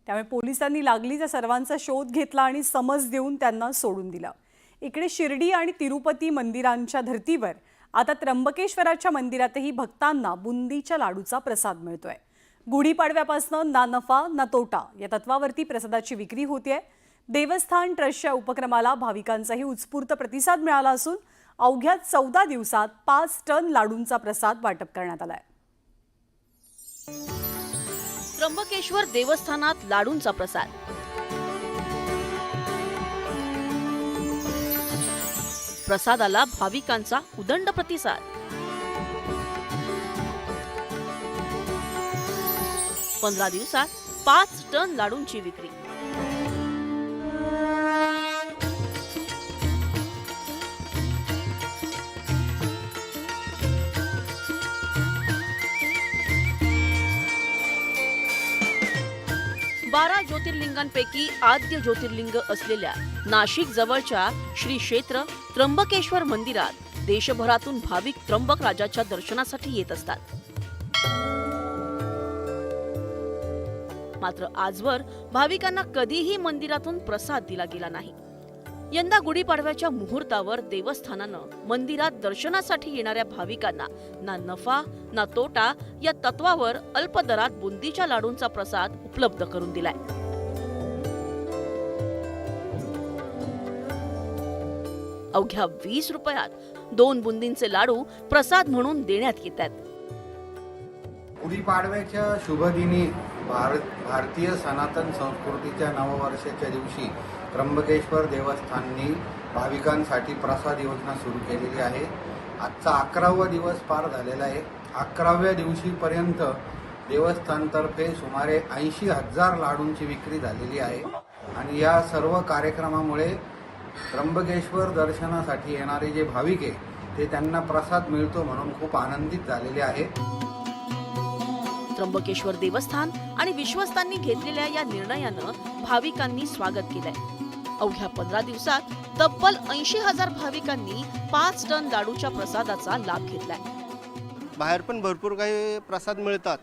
त्यामुळे पोलिसांनी लागली त्या सर्वांचा शोध घेतला आणि समज देऊन त्यांना सोडून दिलं। इकडे शिर्डी आणि तिरुपती मंदिरांच्या धर्तीवर आता त्र्यंबकेश्वराच्या मंदिरातही भक्तांना बुंदीच्या लाडूचा प्रसाद मिळतोय। गुढीपाडव्यापासून ना नफा ना तोटा या तत्वावरती प्रसादाची विक्री होतेय। देवस्थान ट्रस्टच्या उपक्रमाला भाविकांचाही उत्स्फूर्त प्रतिसाद मिळाला असून अवघ्या 14 दिवसात 5 टन लाडूंचा प्रसाद वाटप करण्यात आलाय। त्र्यंबकेश्वर देवस्थानात लाडूंचा प्रसाद। प्रसादाला भाविकांचा उदंड प्रतिसाद। 15 दिवसात 5 टन लाडूंची विक्री। बारा ज्योतिर्लिंगांपैकी आद्य ज्योतिर्लिंग असलेल्या नाशिक जवळच्या श्री क्षेत्र त्र्यंबकेश्वर मंदिरात देशभरातून भाविक त्र्यंबक राजाच्या दर्शनासाठी येत असतात। मात्र आजवर भाविकांना कधीही मंदिरातून प्रसाद दिला गेला नाही। यंदा गुढीपाडव्याच्या मुहूर्तावर देवस्थानानं मंदिरात दर्शनासाठी येणाऱ्या भाविकांना ना नफा ना तोटा या तत्वावर अल्प दरात बुंदीच्या लाडूंचा प्रसाद उपलब्ध करून दिलाय। अवघ्या 20 रुपयात 2 बुंदींचे लाडू प्रसाद म्हणून देण्यात येतात। गुढीपाडव्याच्या शुभदिनी भारतीय सनातन संस्कृतीच्या नववर्षाच्या दिवशी त्र्यंबकेश्वर देवस्थाननी भाविकांसाठी प्रसाद योजना सुरू केलेली आहे। आजचा 11वा दिवस पार झालेला आहे। 11व्या दिवशीपर्यंत देवस्थानतर्फे सुमारे 80,000 लाडूंची विक्री झालेली आहे आणि या सर्व कार्यक्रमामुळे त्र्यंबकेश्वर दर्शनासाठी येणारे जे भाविक आहे ते त्यांना प्रसाद मिळतो म्हणून खूप आनंदित झालेले आहेत। त्र्यंबकेश्वर देवस्थान आणि विश्वस्तांनी घेतलेल्या या निर्णयानं भाविकांनी स्वागत केलंय। अवघ्या 15 दिवसात तब्बल 80,000 भाविकांनी 5 टन लाडूच्या प्रसादाचा लाभ घेतलाय। बाहेर पण भरपूर काही प्रसाद मिळतात,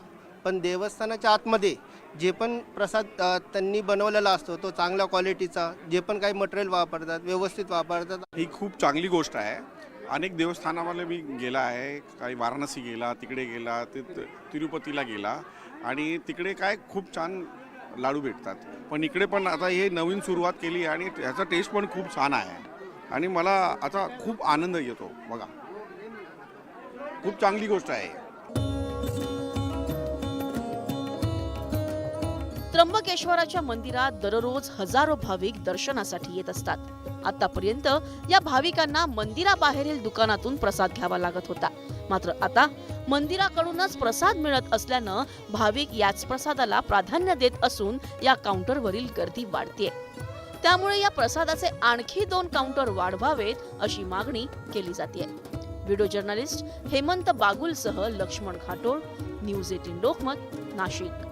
पण देवस्थानाच्या आतमध्ये जे पण प्रसाद त्यांनी बनवलेला असतो तो चांगल्या क्वालिटीचा, जे पण काही मटेरियल वापरतात व्यवस्थित वापरतात। ही खूप चांगली गोष्ट आहे। अनेक देवस्थानामध्ये मी गेला आहे, काही वाराणसी गेला, तिकडे गेला, तिरुपतीला गेला आणि तिकडे काय खूप छान लाडू भेटतात, पण इकडे पण आता हे नवीन सुरुवात केली आणि ह्याचा टेस्ट पण खूप छान आहे आणि मला आता खूप आनंद येतो। बघा, खूप चांगली गोष्ट आहे। त्र्यंबकेश्वराच्या मंदिरात दररोज हजारो भाविक दर्शनासाठी येत असतात। आतापर्यंत या भाविकांना मंदिराबाहेरील दुकानातून प्रसाद घ्यावा लागत होता, मात्र आता मंदिराकडूनच प्रसाद मिळत असल्यानं भाविक याच प्रसादाला प्राधान्य देत असून या काउंटरवरील गर्दी वाढतेय। त्यामुळे या प्रसादाचे आणखी 2 काउंटर वाढवावेत अशी मागणी केली जाते। व्हिडिओ जर्नलिस्ट हेमंत बागुलसह लक्ष्मण घाटोळ, न्यूज 18 लोकमत, नाशिक।